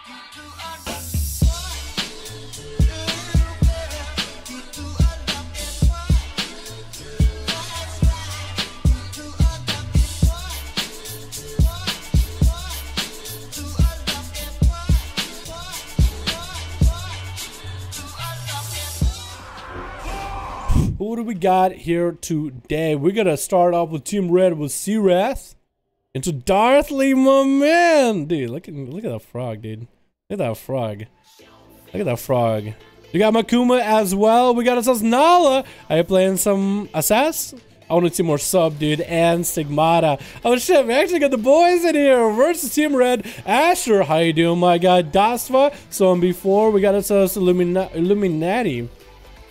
Who do we got here today? We're gonna start off with Team Red with Searath into Darthly, my man. Dude, look at that frog, dude. Look at that frog. Look at that frog. We got Makuma as well. We got ourselves Nala. Are you playing some Assas? I want to see more sub, dude, and Stigmata. Oh shit, we actually got the boys in here versus Team Red. Asher, how you doing, my guy? Dasva, so on before. We got ourselves Illuminati.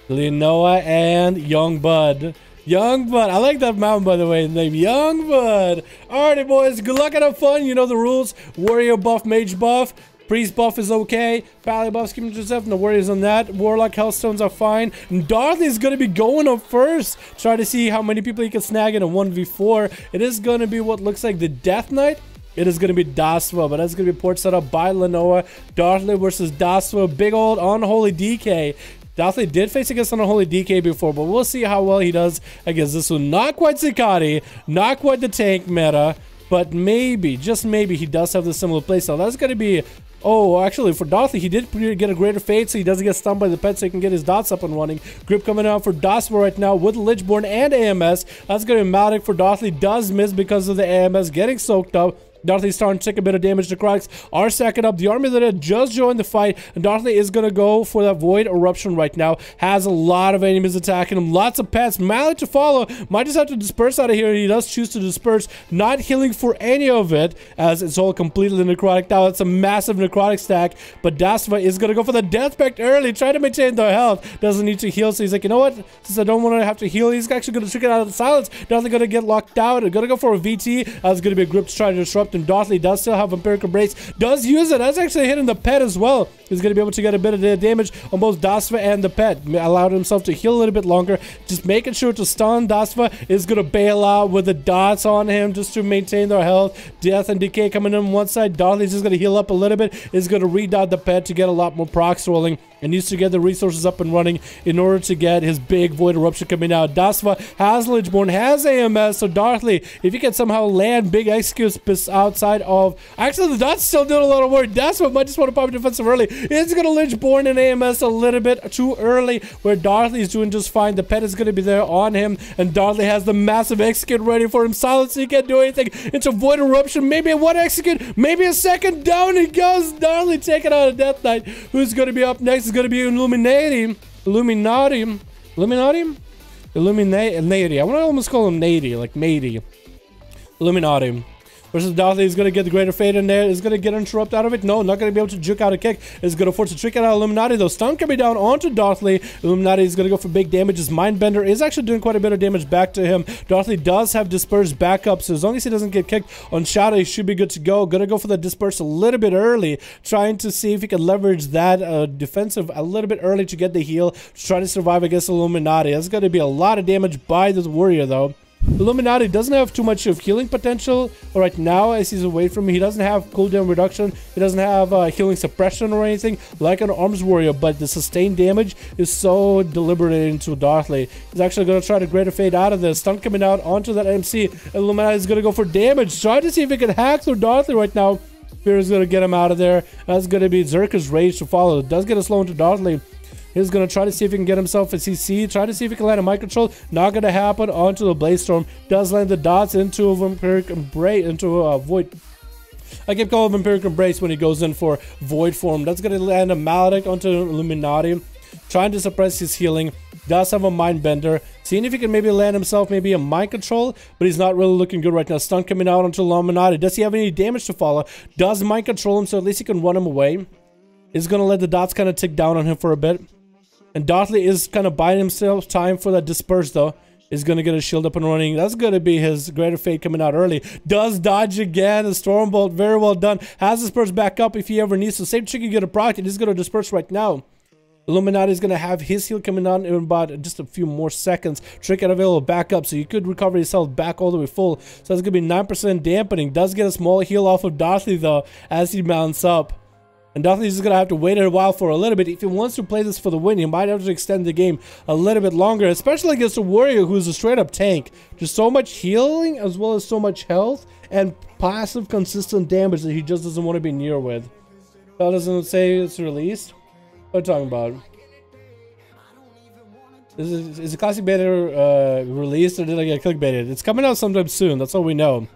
Leonoa and Young Bud. Young Bud. I like that mountain, by the way. Name Young Bud. Alrighty, boys. Good luck and have fun. You know the rules. Warrior buff, mage buff. Priest buff is okay. Pally buffs, keep it to yourself. No worries on that. Warlock Hellstones are fine. And Darthy is going to be going up first. Try to see how many people he can snag in a 1v4. It is going to be what looks like the Death Knight. It is going to be Daswa, but that's going to be port set up by Lenoa. Darthy versus Daswa. Big old unholy DK. Darthy did face against Unholy DK before, but we'll see how well he does against this one. Not quite Zikati, not quite the tank meta, but maybe, just maybe, he does have the similar playstyle. That's going to be... Oh, actually, for Darthy, he did get a greater fate, so he doesn't get stunned by the pet, so he can get his dots up and running. Grip coming out for Daswa right now with Lichborn and AMS. That's going to be Maldic for Darthy. Does miss because of the AMS getting soaked up. Darthy's starting to take a bit of damage to Crocs. Are stacking up. The army that had just joined the fight. And Darthy is going to go for that Void Eruption right now. Has a lot of enemies attacking him. Lots of pets. Mallet to follow. Might just have to disperse out of here. He does choose to disperse. Not healing for any of it, as it's all completely necrotic. Now, it's a massive necrotic stack. But Dasva is going to go for the Death Pact early. Try to maintain their health. Doesn't need to heal. So he's like, you know what? Since I don't want to have to heal, he's actually going to trick it out of the silence. Darthy going to get locked out. Going to go for a VT. That's going to be a grip to try to disrupt. And Darthy does still have Vampiric Embrace, does use it. That's actually hitting the pet as well. He's going to be able to get a bit of damage on both Dasva and the pet. Allowed himself to heal a little bit longer. Just making sure to stun. Dasva is going to bail out with the dots on him just to maintain their health. Death and Decay coming in one side. Darthy's just going to heal up a little bit. Is going to redot the pet to get a lot more procs rolling. And needs to get the resources up and running in order to get his big Void Eruption coming out. Dasva has Lichborn, has AMS, so Darthy, if you can somehow land big executes outside of... Actually, the dots still doing a lot of work. Dasva might just want to pop defensive early. It's going to Lichborn and AMS a little bit too early, where Darthy is doing just fine. The pet is going to be there on him, and Darthy has the massive execute ready for him. Silence, he can't do anything. It's a Void Eruption, maybe a one execute, maybe a second. Down he goes. Darthy taking out a Death Knight. Who's going to be up next? Going to be Illuminati. I want to almost call him Nady, like Matey. Illuminati. Versus Darthy is going to get the greater fate in there. Is going to get interrupted out of it. No, not going to be able to juke out a kick. Is going to force a trick out of Illuminati, though. Stun coming down onto Darthy. Illuminati is going to go for big damage. His Mindbender is actually doing quite a bit of damage back to him. Darthy does have dispersed backup, so as long as he doesn't get kicked on Shadow, he should be good to go. Going to go for the disperse a little bit early, trying to see if he can leverage that defensive a little bit early to get the heal, to try to survive against Illuminati. That's going to be a lot of damage by the warrior, though. Illuminati doesn't have too much of healing potential right now as he's away from me. He doesn't have cooldown reduction. He doesn't have healing suppression or anything like an arms warrior, but the sustained damage is so deliberate into Darthy. He's actually going to try to greater fade out of this. Stun coming out onto that MC. Illuminati is going to go for damage. Try to see if he can hack through Darthy right now. Fear is going to get him out of there. That's going to be Zerka's Rage to follow. It does get a slow into Darthy. He's going to try to see if he can get himself a CC. Try to see if he can land a Mind Control. Not going to happen onto the Blaze Storm. Does land the dots into a Vampiric Embrace, into a Void. I keep calling Vampiric Embrace when he goes in for Void form. That's going to land a Maledic onto Illuminati. Trying to suppress his healing. Does have a Mind Bender. Seeing if he can maybe land himself maybe a Mind Control, but he's not really looking good right now. Stun coming out onto Illuminati. Does he have any damage to follow? Does Mind Control him, so at least he can run him away. Is going to let the dots kind of tick down on him for a bit. And Darthy is kind of buying himself time for that disperse, though. Is going to get a shield up and running. That's going to be his greater fate coming out early. Does dodge again. The Stormbolt, very well done. Has disperse back up if he ever needs to. Same trick you get a proc. He's going to disperse right now. Illuminati is going to have his heal coming on in about just a few more seconds. Trick out available back up, so you could recover yourself back all the way full. So that's going to be 9% dampening. Does get a small heal off of Darthy, though, as he mounts up. And Darthly is going to have to wait a while for a little bit. If he wants to play this for the win, he might have to extend the game a little bit longer, especially against a warrior who's a straight up tank. Just so much healing as well as so much health and passive consistent damage that he just doesn't want to be near with. That doesn't say it's released. What are you talking about? Is the classic beta released, or did I get clickbaited? It's coming out sometime soon. That's all we know.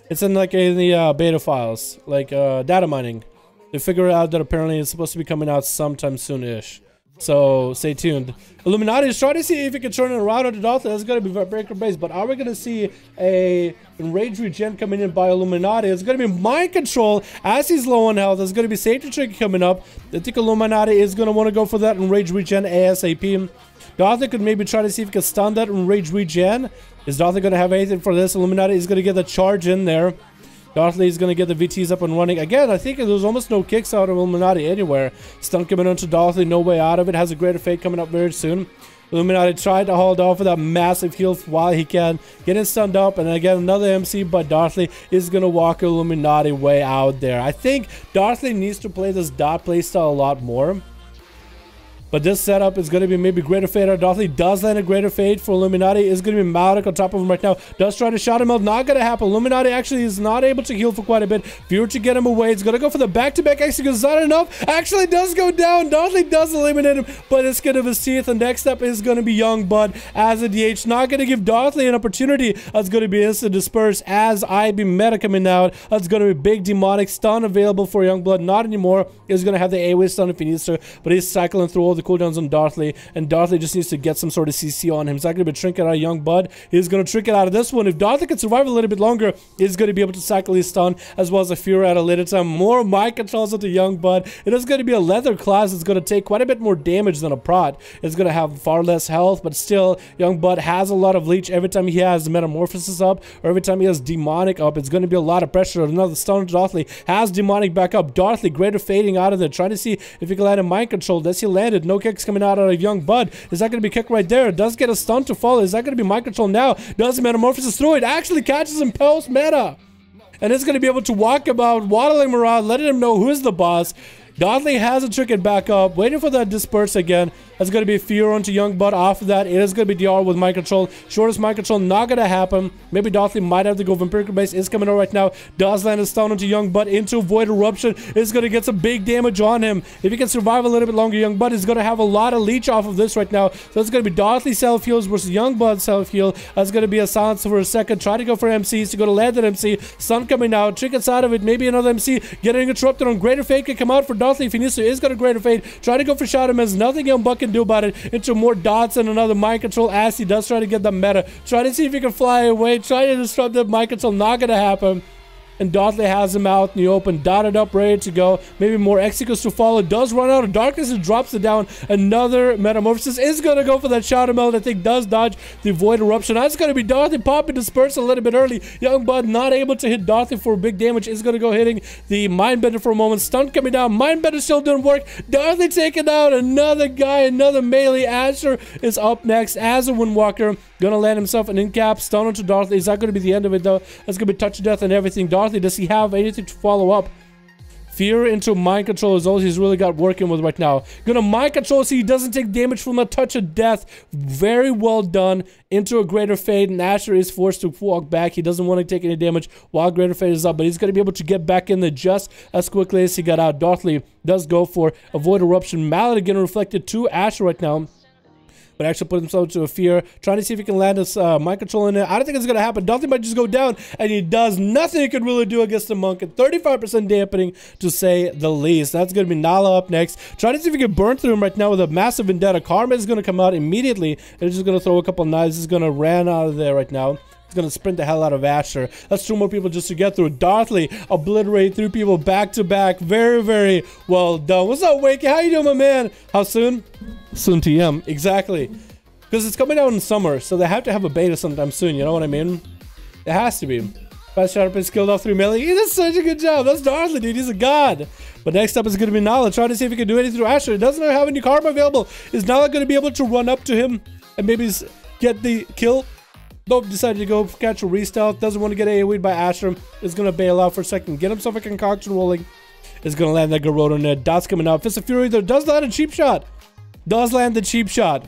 It's in like in the beta files, like data mining. They figure out that apparently it's supposed to be coming out sometime soon-ish. So stay tuned. Illuminati is trying to see if it can turn it around on the Darthly. That's going to be breaker base. But are we going to see a enrage regen coming in by Illuminati? It's going to be mind control as he's low on health. There's going to be safety trick coming up. I think Illuminati is going to want to go for that enrage regen ASAP. Darthly could maybe try to see if he can stun that enrage regen. Is Darthly going to have anything for this? Illuminati is going to get the charge in there. Darthly is going to get the VTs up and running. Again, I think there's almost no kicks out of Illuminati anywhere. Stun coming onto Darthly, no way out of it. Has a greater fate coming up very soon. Illuminati tried to hold off with that massive heal while he can. Getting stunned up, and again, another MC, but Darthly is going to walk Illuminati way out there. I think Darthly needs to play this dot playstyle a lot more. But this setup is going to be maybe Greater Fate. Darthly does land a Greater Fate for Illuminati. Is going to be Malik on top of him right now. Does try to shot him out. Not going to happen. Illuminati actually is not able to heal for quite a bit. Fear to get him away. It's going to go for the back-to-back execute. Is that enough? Actually does go down. Darthly does eliminate him, but it's skin of his teeth. The next up is going to be Young Bud as a DH. Not going to give Darthly an opportunity. That's going to be instant disperse as IB meta coming out. That's going to be big demonic stun available for Young Blood. Not anymore. He's going to have the AoE stun if he needs to, but he's cycling through all the cooldowns on Darthly, and Darthly just needs to get some sort of CC on him. He's not going to be trinket out of Young Bud. He's going to trinket out of this one. If Darthly can survive a little bit longer, he's going to be able to cycle his stun as well as a Fury at a later time. More mind controls into Young Bud. It is going to be a leather class that's going to take quite a bit more damage than a prot. It's going to have far less health, but still, Young Bud has a lot of leech every time he has Metamorphosis up, or every time he has Demonic up. It's going to be a lot of pressure. Another stun. Darthly has Demonic back up. Darthly, greater fading out of there, trying to see if he can land a mind control. Does he land it? No kicks coming out of Young Bud. Is that going to be kicked right there? Does get a stun to follow. Is that going to be mind control now? Does Metamorphosis through it? Actually catches him post meta. And it's going to be able to walk about, waddling him around, letting him know who's the boss. Darthly has a trinket back up, waiting for that disperse again. That's going to be Fear onto Young Bud. After that, it is going to be DR with mind control. Shortest mind control, not going to happen. Maybe Darthly might have to go Vampiric base. Is coming out right now. Does land a stun onto Young Bud into Void Eruption. Is going to get some big damage on him. If he can survive a little bit longer, Young Bud is going to have a lot of leech off of this right now. So it's going to be Darthly self-heals versus Young Bud self-heal. That's going to be a silence for a second. Try to go for MCs to go to land that MC. Stun coming out. Trinkets out of it. Maybe another MC getting interrupted on Greater Fate can come out for Darthly if he needs to. Is going to Greater Fate. Try to go for Shadow Mist. Nothing Young Bud can do about it. Into more dots and another mind control as he does try to get the meta. Try to see if he can fly away. Try to disrupt the mind control. Not going to happen. And Darthly has him out in the open, dotted up, ready to go. Maybe more executes to follow. Does run out of darkness and drops it down. Another Metamorphosis is going to go for that Shadow Meld. I think does dodge the Void Eruption. That's going to be Darthly popping Disperse a little bit early. Young Bud not able to hit Darthly for big damage. Is going to go hitting the Mindbender for a moment. Stun coming down. Mindbender still didn't work. Darthly taking out another guy, another melee. Asher is up next as a Windwalker. Gonna land himself an in-cap. Stun onto Darthly. Is that going to be the end of it though? That's going to be touch of death and everything. Darthly, does he have anything to follow up? Fear into mind control is all he's really got working with right now. Gonna mind control so he doesn't take damage from a touch of death. Very well done. Into a Greater Fate, and Asher is forced to walk back. He doesn't want to take any damage while Greater Fate is up, but he's going to be able to get back in there just as quickly as he got out. Darthly does go for a Void Eruption. Mallet again reflected to Asher right now. But actually put himself to a Fear, trying to see if he can land his mind control in there. I don't think it's going to happen. Darthly might just go down, and he does. Nothing he could really do against the Monk. And 35% dampening, to say the least. That's going to be Nala up next. Trying to see if he can burn through him right now with a massive Vendetta. Karma is going to come out immediately, and he's just going to throw a couple knives. He's going to ran out of there right now. He's going to sprint the hell out of Asher. That's 2 more people just to get through. Darthly obliterate 3 people back to back. Very, very well done. What's up, Wakey? How you doing, my man? How soon? Soon TM. Exactly. Because it's coming out in summer, so they have to have a beta sometime soon. You know what I mean? It has to be. Fast Sharp is killed off 3 melee. He did such a good job. That's Darthly, dude. He's a god. But next up is going to be Nala. Trying to see if he can do anything through Asher. He doesn't have any karma available. Is Nala going to be able to run up to him and maybe get the kill? Nope, decided to go catch a restealth. Doesn't want to get AoE'd by Asher. Is going to bail out for a second. Get himself a concoction rolling. is going to land that Garrote on there. Dots coming out. Fist of Fury there does land a cheap shot. Does land the cheap shot.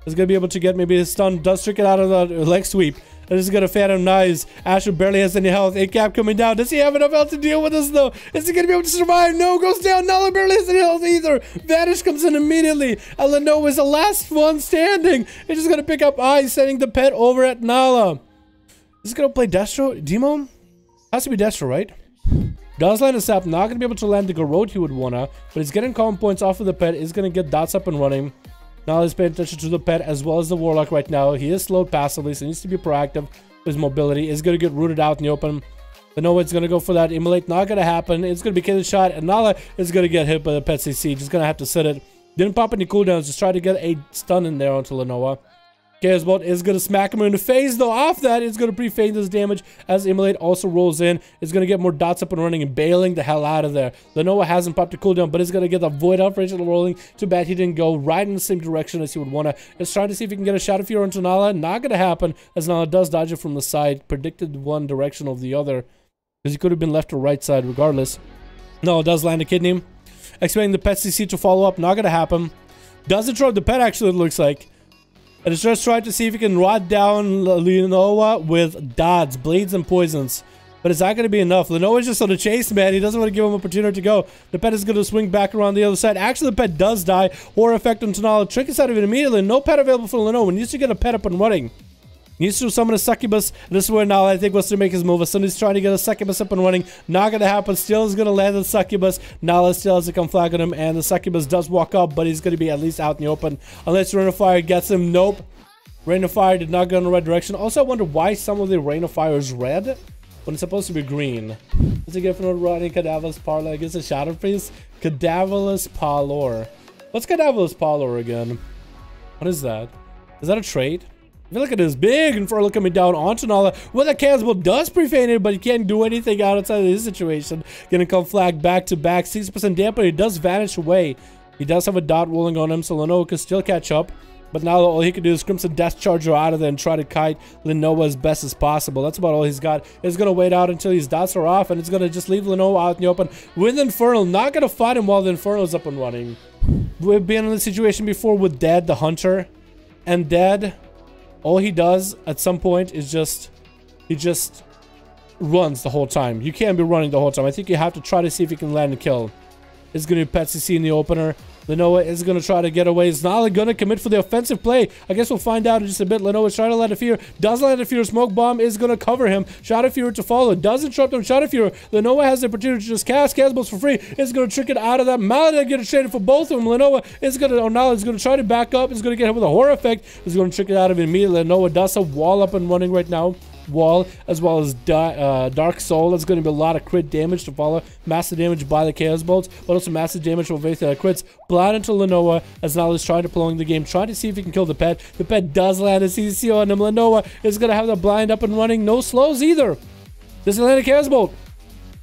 Is going to be able to get maybe a stun. Does trick it out of the leg sweep. And this is going to Phantom Knives. Asher barely has any health. A-Cap coming down. Does he have enough health to deal with this though? Is he going to be able to survive? No, goes down. Nala barely has any health either. Vanish comes in immediately. And Lenoa is the last one standing. He's just going to pick up Eyes, sending the pet over at Nala. Is he going to play Destro? Demo? Has to be Destro, right? Does land a sap. Not going to be able to land the Garrote he would wanna. But he's getting calm points off of the pet. He's going to get dots up and running. Now let's pay attention to the pet as well as the Warlock right now. He is slowed passively, so he needs to be proactive. His mobility is going to get rooted out in the open. Lenoa is going to go for that. Immolate, not going to happen. It's going to be killed shot, and Nala is going to get hit by the pet CC. Just going to have to sit it. Didn't pop any cooldowns. Just try to get a stun in there onto Lenoa. Chaos Bolt is going to smack him in the face, though. Off that, it's going to pre-fade this damage as Immolate also rolls in. It's going to get more dots up and running and bailing the hell out of there. Lenoa hasn't popped a cooldown, but it's going to get the Void Outrage rolling. Too bad he didn't go right in the same direction as he would want to. It's trying to see if he can get a shot of Fury into Nala. Not going to happen, as Nala does dodge it from the side. Predicted one direction of the other, because he could have been left or right side regardless. No, it does land a Kidney. Expecting the pet CC to follow up. Not going to happen. Doesn't throw the pet, actually, it looks like. And it's just trying to see if he can rot down Lenoa with dots, blades, and poisons. But is that going to be enough? Lenoa's just on the chase, man. He doesn't want to give him an opportunity to go. The pet is going to swing back around the other side. Actually, the pet does die. Horror effect on Nala. Trick is out of it immediately. No pet available for Lenoa. He needs to get a pet up and running. He needs to summon a Succubus. This is where Nala, I think, wants to make his move. As soon as he's trying to get a Succubus up and running. Not going to happen. Still is going to land the Succubus. Nala still has to come flag on him. And the Succubus does walk up, but he's going to be at least out in the open. Unless Rain of Fire gets him. Nope. Rain of Fire did not go in the right direction. Also, I wonder why some of the Rain of Fire is red when it's supposed to be green. Does it get from Rodney Cadaverous Parlor? I guess a Shadow Priest? Cadaverous Parlor. What's Cadaverous Parlor again? What is that? Is that a trait? I feel like it is big Inferno coming down onto Nala. Well, the Caswell does pre-feign it, but he can't do anything outside of this situation. Gonna come flag back to back. 60% dampen. He does vanish away. He does have a dot rolling on him, so Lenoa can still catch up. But now all he can do is Crimson Death Charger out of there and try to kite Lenoa as best as possible. That's about all he's got. He's going to wait out until his dots are off, and it's going to just leave Lenoa out in the open with Infernal. Not going to fight him while the Infernal's up and running. We've been in this situation before with Dead, the Hunter. And Dead, all he does at some point is he just runs the whole time. You can't be running the whole time. I think you have to try to see if you can land a kill. It's going to be Pet CC in the opener. Lenoa is going to try to get away. Is Nala going to commit for the offensive play? I guess we'll find out in just a bit. Lenoa is trying to land a Fear. Does land a Fear. Smoke Bomb is going to cover him. Shot of Fear to follow. Does interrupt him. Shot of Fear. Lenoa has the opportunity to just cast Casbles for free. Is going to trick it out of that. Maladin get it traded for both of them. Lenoa is going to, or Nala is going to try to back up. Is going to get hit with a Horror effect. Is going to trick it out of it immediately. Lenoa does have Wall up and running right now. Wall as well as Dark Soul. That's going to be a lot of crit damage to follow. Massive damage by the Chaos Bolts, but also massive damage from various crits. Blind into Lenoa as Nala is trying to prolong the game, trying to see if he can kill the pet. The pet does land a CC on him. Lenoa is going to have the blind up and running. No slows either. Does he land a Chaos Bolt?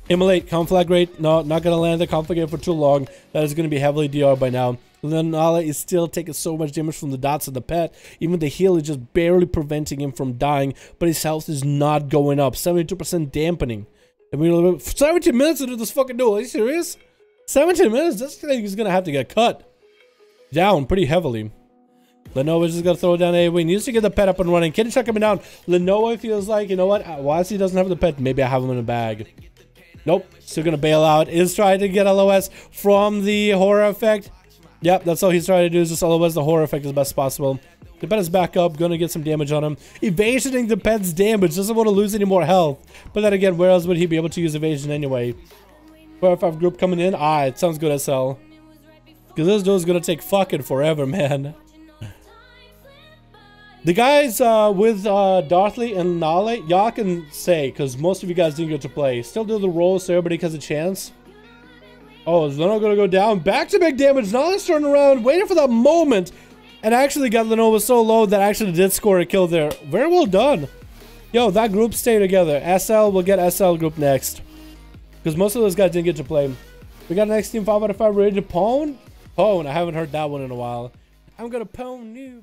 Immolate, Conflagrate. No, not going to land the Conflagrate for too long. That is going to be heavily DR by now. Nala is still taking so much damage from the dots of the pet. Even the heal is just barely preventing him from dying, but his health is not going up. 72% dampening. I mean, 17 minutes to do this fucking duel. Are you serious? 17 minutes? This thing is gonna have to get cut down pretty heavily. Lenoa is just gonna throw down AoE. Needs to get the pet up and running. Kitty Chuck coming down. Lenoa feels like, you know what? Whilst he doesn't have the pet, maybe I have him in a bag. Nope. Still gonna bail out. Is trying to get LOS from the Horror effect. Yep, that's all he's trying to do is just LOS the Horror effect as best possible. The pet is back up, gonna get some damage on him. Evasioning the pet's damage, doesn't want to lose any more health. But then again, where else would he be able to use evasion anyway? 5v5 group coming in? Ah, it sounds good, SL. Because this dude is gonna take fucking forever, man. The guys with Darthly and Nala, y'all can say, because most of you guys didn't get to play. Still do the rolls so everybody has a chance. Oh, is Lenoa gonna go down? Back to big damage. Nala's turning around, waiting for that moment, and actually got Lenoa so low that actually did score a kill there. Very well done. Yo, that group stay together. SL will get SL group next. Because most of those guys didn't get to play. We got next team 5 out of 5 ready to pwn? Pwn, I haven't heard that one in a while. I'm gonna pwn noobs.